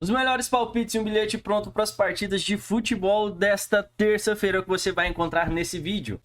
Os melhores palpites e um bilhete pronto para as partidas de futebol desta terça-feira que você vai encontrar nesse vídeo.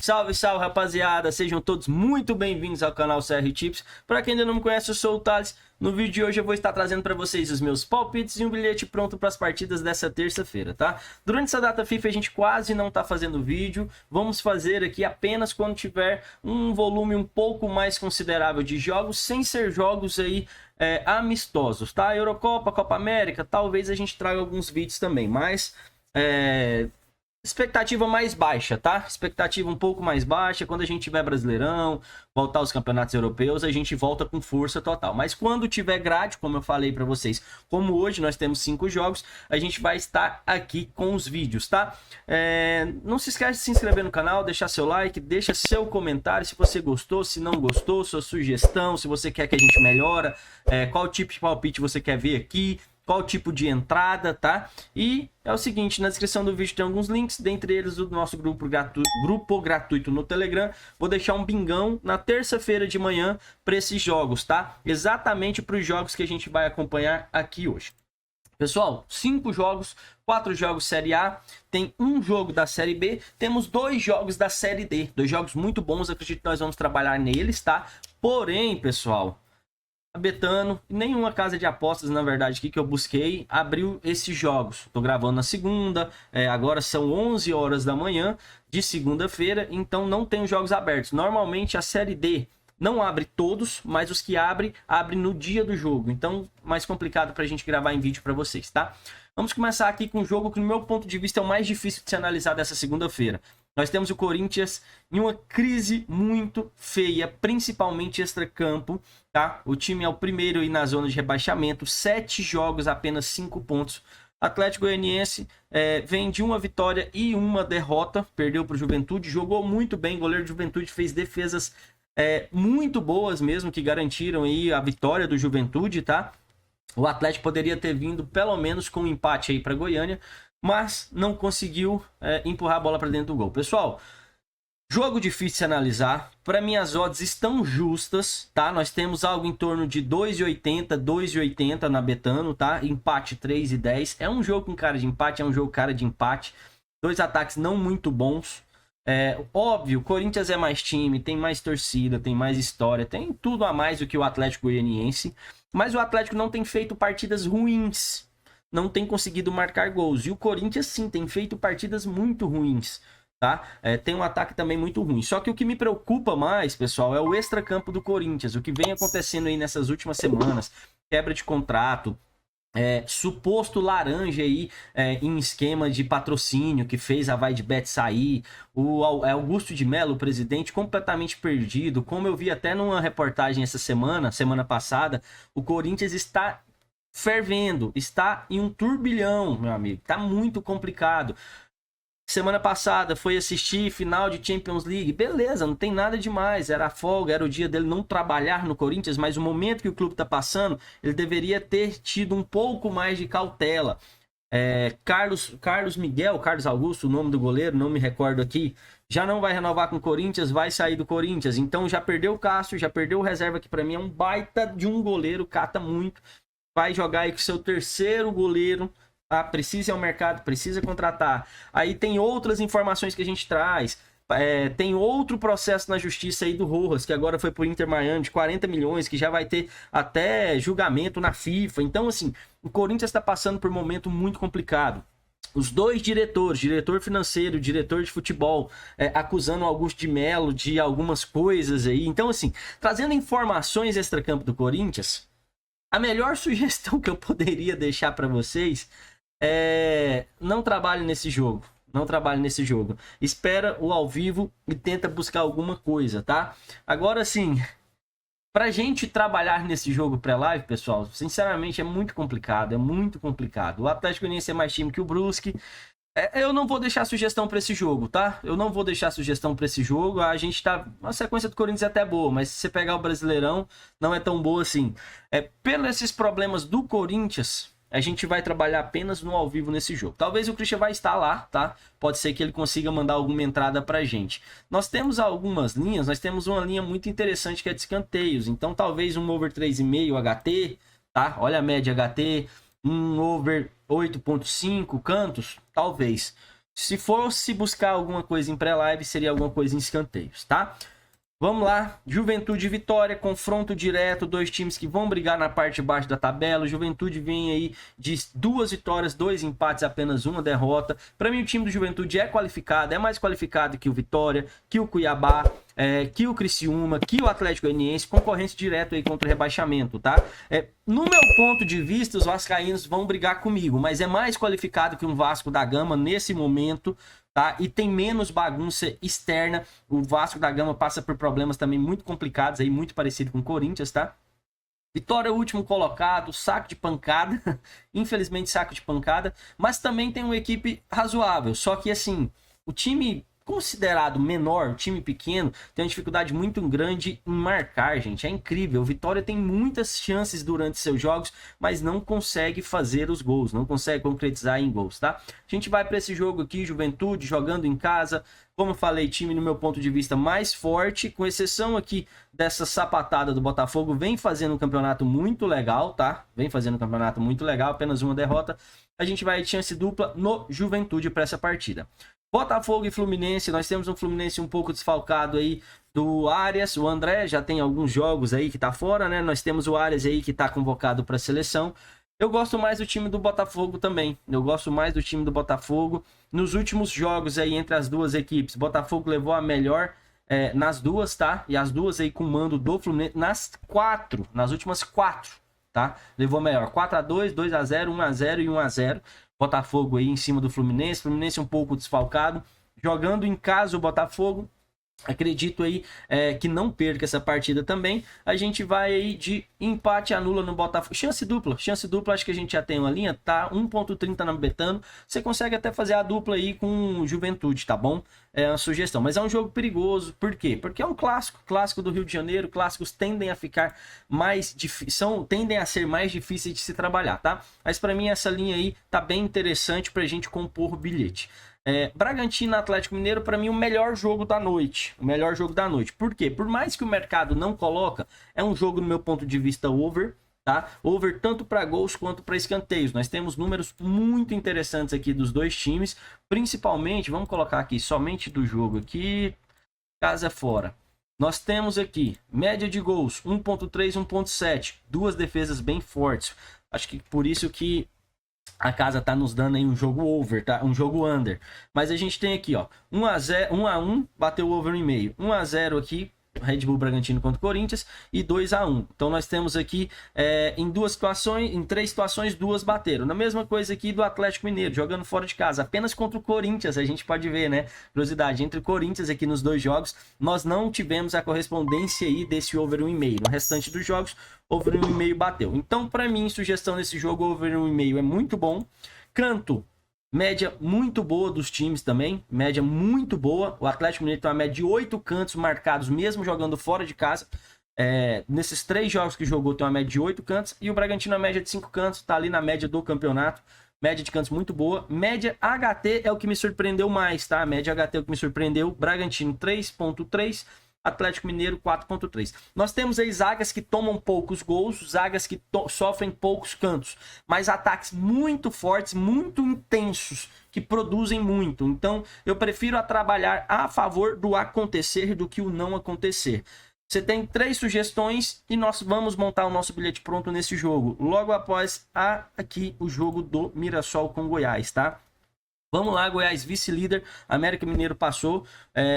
Salve, salve, rapaziada! Sejam todos muito bem-vindos ao canal CR Tips. Para quem ainda não me conhece, eu sou o Thales. No vídeo de hoje eu vou estar trazendo para vocês os meus palpites e um bilhete pronto para as partidas dessa terça-feira, tá? Durante essa data FIFA a gente quase não tá fazendo vídeo. Vamos fazer aqui apenas quando tiver um volume um pouco mais considerável de jogos, sem ser jogos aí amistosos, tá? Eurocopa, Copa América, talvez a gente traga alguns vídeos também, mas... expectativa mais baixa, tá? Expectativa um pouco mais baixa. Quando a gente tiver Brasileirão, voltar aos campeonatos europeus, a gente volta com força total. Mas quando tiver grade, como eu falei pra vocês, como hoje nós temos 5 jogos, a gente vai estar aqui com os vídeos, tá? Não se esquece de se inscrever no canal, deixar seu like, deixa seu comentário se você gostou, se não gostou, sua sugestão, se você quer que a gente melhore, qual tipo de palpite você quer ver aqui, qual tipo de entrada, tá? E é o seguinte, na descrição do vídeo tem alguns links, dentre eles o nosso grupo gratuito no Telegram. Vou deixar um bingão na terça-feira de manhã para esses jogos, tá? Exatamente para os jogos que a gente vai acompanhar aqui hoje. Pessoal, 5 jogos, 4 jogos Série A, tem um jogo da Série B, temos 2 jogos da Série D, 2 jogos muito bons, acredito que nós vamos trabalhar neles, tá? Porém, pessoal, a Betano, nenhuma casa de apostas, na verdade, aqui que eu busquei, abriu esses jogos. Tô gravando na segunda, agora são 11 horas da manhã de segunda-feira, então não tem os jogos abertos. Normalmente a Série D não abre todos, mas os que abre no dia do jogo. Então, mais complicado pra gente gravar em vídeo pra vocês, tá? Vamos começar aqui com um jogo que, no meu ponto de vista, é o mais difícil de se analisar dessa segunda-feira. Nós temos o Corinthians em uma crise muito feia, principalmente extracampo, tá? O time é o primeiro aí na zona de rebaixamento, 7 jogos, apenas 5 pontos. Atlético Goianiense vem de uma vitória e uma derrota, perdeu para o Juventude, jogou muito bem, o goleiro do Juventude fez defesas muito boas mesmo, que garantiram aí a vitória do Juventude, tá? O Atlético poderia ter vindo pelo menos com um empate aí para Goiânia, mas não conseguiu empurrar a bola para dentro do gol. Pessoal, jogo difícil de se analisar. Para mim as odds estão justas, tá? Nós temos algo em torno de 2,80, 2,80 na Betano, tá? Empate 3,10. É um jogo com cara de empate, é um jogo cara de empate. 2 ataques não muito bons. Óbvio, o Corinthians é mais time, tem mais torcida, tem mais história, tem tudo a mais do que o Atlético Goianiense. Mas o Atlético não tem feito partidas ruins, não tem conseguido marcar gols. E o Corinthians sim tem feito partidas muito ruins, tá? Tem um ataque também muito ruim. Só que o que me preocupa mais, pessoal, é o extracampo do Corinthians. O que vem acontecendo aí nessas últimas semanas, quebra de contrato, suposto laranja aí em esquema de patrocínio que fez a Vaidbet sair, o Augusto de Mello, o presidente, completamente perdido. Como eu vi até numa reportagem essa semana passada, o Corinthians está fervendo, está em um turbilhão, meu amigo, tá muito complicado. Semana passada foi assistir final de Champions League, beleza, não tem nada demais, era a folga, era o dia dele não trabalhar no Corinthians, mas o momento que o clube tá passando, ele deveria ter tido um pouco mais de cautela. Carlos Augusto, o nome do goleiro, não me recordo aqui, já não vai renovar com o Corinthians, vai sair do Corinthians, então já perdeu o Cássio, já perdeu o reserva, que pra mim é um baita de um goleiro, cata muito, vai jogar aí com seu terceiro goleiro, tá? Precisa ir ao mercado, precisa contratar. Aí tem outras informações que a gente traz. Tem outro processo na justiça aí do Rojas, que agora foi pro Inter Miami, de 40 milhões, que já vai ter até julgamento na FIFA. Então, assim, o Corinthians está passando por um momento muito complicado. Os 2 diretores, diretor financeiro, diretor de futebol, acusando o Augusto de Mello de algumas coisas aí. Então, assim, trazendo informações extracampo do Corinthians, a melhor sugestão que eu poderia deixar para vocês não trabalhe nesse jogo. Não trabalhe nesse jogo. Espera o ao vivo e tenta buscar alguma coisa, tá? Agora sim, pra gente trabalhar nesse jogo pré-live, pessoal, sinceramente é muito complicado. É muito complicado. O Atlético Goianiense é mais time que o Brusque. Eu não vou deixar sugestão para esse jogo, tá? Eu não vou deixar sugestão para esse jogo. A gente tá... A sequência do Corinthians é até boa, mas se você pegar o Brasileirão, não é tão boa assim. Pelos esses problemas do Corinthians, a gente vai trabalhar apenas no ao vivo nesse jogo. Talvez o Christian vai estar lá, tá? Pode ser que ele consiga mandar alguma entrada pra gente. Nós temos algumas linhas, nós temos uma linha muito interessante que é de escanteios. Então talvez um over 3,5 HT, tá? Olha a média HT, um over 8,5 cantos, talvez. Se fosse buscar alguma coisa em pré-live, seria alguma coisa em escanteios, tá? Vamos lá, Juventude e Vitória, confronto direto, dois times que vão brigar na parte de baixo da tabela. O Juventude vem aí de 2 vitórias, 2 empates, apenas 1 derrota. Para mim o time do Juventude é qualificado, é mais qualificado que o Vitória, que o Cuiabá, que o Criciúma, que o Atlético Goianiense, concorrente direto aí contra o rebaixamento, tá? No meu ponto de vista, os vascaínos vão brigar comigo, mas é mais qualificado que um Vasco da Gama nesse momento, tá? E tem menos bagunça externa. O Vasco da Gama passa por problemas também muito complicados, aí, muito parecido com o Corinthians, tá? Vitória, o último colocado, saco de pancada, infelizmente saco de pancada, mas também tem uma equipe razoável, só que assim, o time considerado menor, time pequeno, tem uma dificuldade muito grande em marcar, gente. É incrível. O Vitória tem muitas chances durante seus jogos, mas não consegue fazer os gols, não consegue concretizar em gols, tá? A gente vai para esse jogo aqui, Juventude, jogando em casa. Como eu falei, time, no meu ponto de vista, mais forte, com exceção aqui dessa sapatada do Botafogo, vem fazendo um campeonato muito legal, tá? Vem fazendo um campeonato muito legal, apenas uma derrota. A gente vai de chance dupla no Juventude para essa partida. Botafogo e Fluminense, nós temos um Fluminense um pouco desfalcado aí do Arias, o André já tem alguns jogos aí que tá fora, né? Nós temos o Arias aí que tá convocado para a seleção. Eu gosto mais do time do Botafogo também, eu gosto mais do time do Botafogo. Nos últimos jogos aí entre as duas equipes, Botafogo levou a melhor nas duas, tá? E as duas aí com o mando do Fluminense, nas últimas 4, tá? Levou a melhor, 4-2, 2-0, 1-0 e 1-0. Botafogo aí em cima do Fluminense. Fluminense um pouco desfalcado. Jogando em casa o Botafogo. Acredito aí que não perca essa partida também. A gente vai aí de empate anula no Botafogo. Chance dupla, acho que a gente já tem uma linha, tá? 1,30 na Betano. Você consegue até fazer a dupla aí com Juventude, tá bom? É uma sugestão, mas é um jogo perigoso. Por quê? Porque é um clássico do Rio de Janeiro. Clássicos tendem a ficar mais tendem a ser mais difíceis de se trabalhar, tá? Mas para mim essa linha aí tá bem interessante pra gente compor o bilhete. Bragantino Atlético Mineiro, para mim, o melhor jogo da noite. Por quê? Por mais que o mercado não coloca, é um jogo, no meu ponto de vista, over, tá? Over tanto para gols quanto para escanteios. Nós temos números muito interessantes aqui dos dois times, principalmente, vamos colocar aqui, somente do jogo aqui, casa fora. Nós temos aqui, média de gols, 1.3, 1.7, duas defesas bem fortes. Acho que por isso que a casa tá nos dando aí um jogo over, tá? Um jogo under. Mas a gente tem aqui, ó, 1-1, bateu o over 1,5. 1-0 aqui, Red Bull Bragantino contra o Corinthians, e 2-1. Então nós temos aqui em 3 situações, 2 bateram. Na mesma coisa aqui do Atlético Mineiro, jogando fora de casa, apenas contra o Corinthians, a gente pode ver, né? Curiosidade, entre o Corinthians aqui nos 2 jogos, nós não tivemos a correspondência aí desse over 1,5. No restante dos jogos, over 1,5 bateu. Então, para mim, sugestão nesse jogo, over 1,5 é muito bom. Canto, média muito boa dos times também, média muito boa. O Atlético Mineiro tem uma média de 8 cantos marcados, mesmo jogando fora de casa. Nesses 3 jogos que jogou, tem uma média de 8 cantos. E o Bragantino, a média de 5 cantos, tá ali na média do campeonato. Média de cantos muito boa. Média HT é o que me surpreendeu mais, tá? Média HT é o que me surpreendeu. Bragantino 3.3. Atlético Mineiro 4.3. Nós temos aí zagas que tomam poucos gols, zagas que sofrem poucos cantos, mas ataques muito fortes, muito intensos, que produzem muito. Então, eu prefiro trabalhar a favor do acontecer do que o não acontecer. Você tem 3 sugestões e nós vamos montar o nosso bilhete pronto nesse jogo, logo após aqui o jogo do Mirassol com Goiás, tá? Vamos lá, Goiás vice-líder, América Mineiro passou,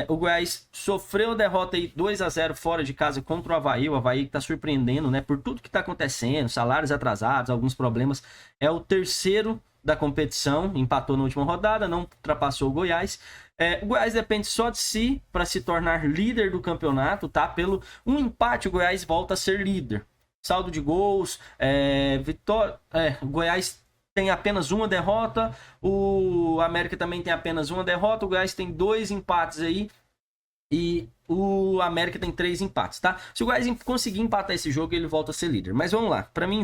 o Goiás sofreu derrota aí 2-0 fora de casa contra o Avaí que tá surpreendendo, né, por tudo que tá acontecendo, salários atrasados, alguns problemas, é o terceiro da competição, empatou na última rodada, não ultrapassou o Goiás. O Goiás depende só de si para se tornar líder do campeonato, tá? Pelo um empate o Goiás volta a ser líder. Saldo de gols, vitória, o Goiás tem apenas uma derrota, o América também tem apenas uma derrota, o Goiás tem 2 empates aí E o América tem 3 empates, tá? Se o Goiás conseguir empatar esse jogo, ele volta a ser líder. Mas vamos lá. Para mim,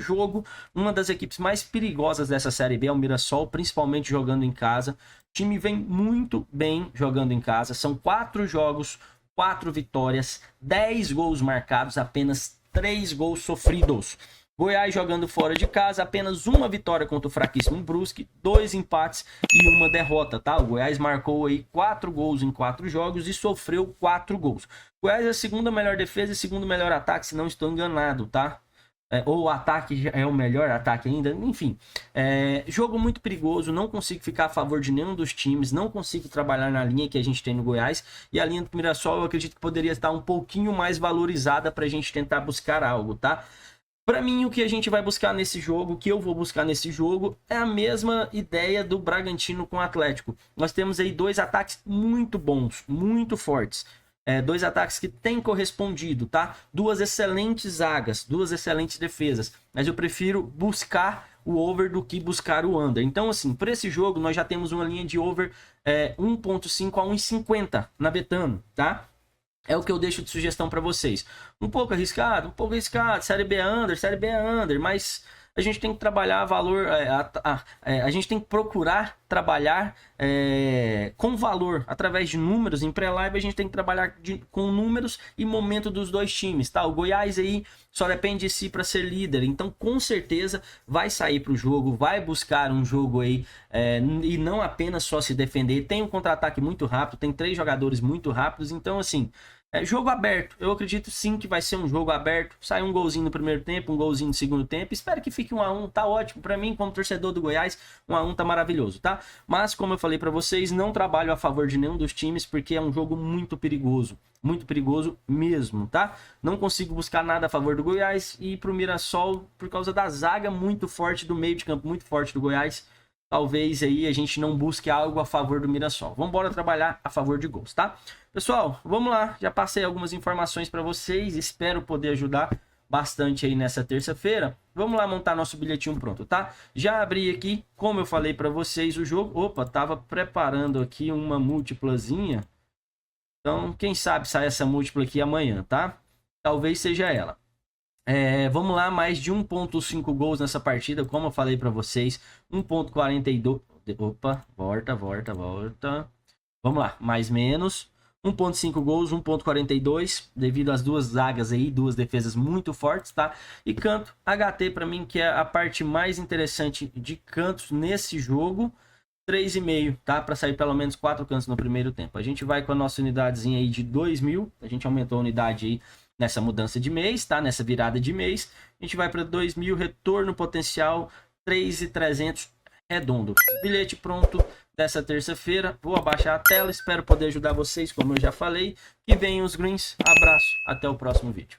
uma das equipes mais perigosas dessa Série B é o Mirassol, principalmente jogando em casa. O time vem muito bem jogando em casa. São 4 jogos, 4 vitórias, 10 gols marcados, apenas 3 gols sofridos. Goiás jogando fora de casa, apenas uma vitória contra o fraquíssimo Brusque, 2 empates e uma derrota, tá? O Goiás marcou aí 4 gols em 4 jogos e sofreu 4 gols. Goiás é a segunda melhor defesa e segundo melhor ataque, se não estou enganado, tá? Ou o ataque é o melhor ataque ainda, enfim. Jogo muito perigoso, não consigo ficar a favor de nenhum dos times, não consigo trabalhar na linha que a gente tem no Goiás. E a linha do Mirassol eu acredito que poderia estar um pouquinho mais valorizada para a gente tentar buscar algo, tá? Para mim, o que a gente vai buscar nesse jogo, o que eu vou buscar nesse jogo, é a mesma ideia do Bragantino com o Atlético. Nós temos aí 2 ataques muito bons, muito fortes. 2 ataques que têm correspondido, tá? 2 excelentes zagas, 2 excelentes defesas. Mas eu prefiro buscar o over do que buscar o under. Então, assim, para esse jogo, nós já temos uma linha de over 1.5 a 1.50 na Betano, tá? É o que eu deixo de sugestão para vocês. Um pouco arriscado, Série B é under, mas a gente tem que trabalhar valor, a gente tem que procurar trabalhar com valor, através de números. Em pré-live a gente tem que trabalhar com números e momento dos 2 times, tá? O Goiás aí só depende de si para ser líder, então com certeza vai sair para o jogo, vai buscar um jogo aí e não apenas só se defender. Tem um contra-ataque muito rápido, tem 3 jogadores muito rápidos, então assim... jogo aberto, eu acredito sim que vai ser um jogo aberto. Sai um golzinho no primeiro tempo, um golzinho no segundo tempo. Espero que fique 1 a 1, tá ótimo. Para mim, como torcedor do Goiás, 1 a 1 tá maravilhoso, tá? Mas, como eu falei para vocês, não trabalho a favor de nenhum dos times, porque é um jogo muito perigoso mesmo, tá? Não consigo buscar nada a favor do Goiás e pro Mirassol, por causa da zaga muito forte, do meio de campo muito forte do Goiás. Talvez aí a gente não busque algo a favor do Mirassol. Vamos embora trabalhar a favor de gols, tá? Pessoal, vamos lá. Já passei algumas informações para vocês. Espero poder ajudar bastante aí nessa terça-feira. Vamos lá montar nosso bilhetinho pronto, tá? Já abri aqui, como eu falei para vocês, o jogo. Opa, tava preparando aqui uma múltiplazinha. Então, quem sabe sai essa múltipla aqui amanhã, tá? Talvez seja ela. Vamos lá, mais de 1.5 gols nessa partida, como eu falei para vocês, 1.42, opa, volta, vamos lá, mais menos, 1.5 gols, 1.42, devido às 2 zagas aí, 2 defesas muito fortes, tá? E canto, HT para mim, que é a parte mais interessante de cantos nesse jogo, 3,5, tá? Para sair pelo menos 4 cantos no primeiro tempo. A gente vai com a nossa unidadezinha aí de 2.000, a gente aumentou a unidade aí, nessa mudança de mês, tá? Nessa virada de mês, a gente vai para 2.000, retorno potencial 3.300 redondo. Bilhete pronto dessa terça-feira. Vou abaixar a tela, espero poder ajudar vocês, como eu já falei. Que venham os greens. Abraço, até o próximo vídeo.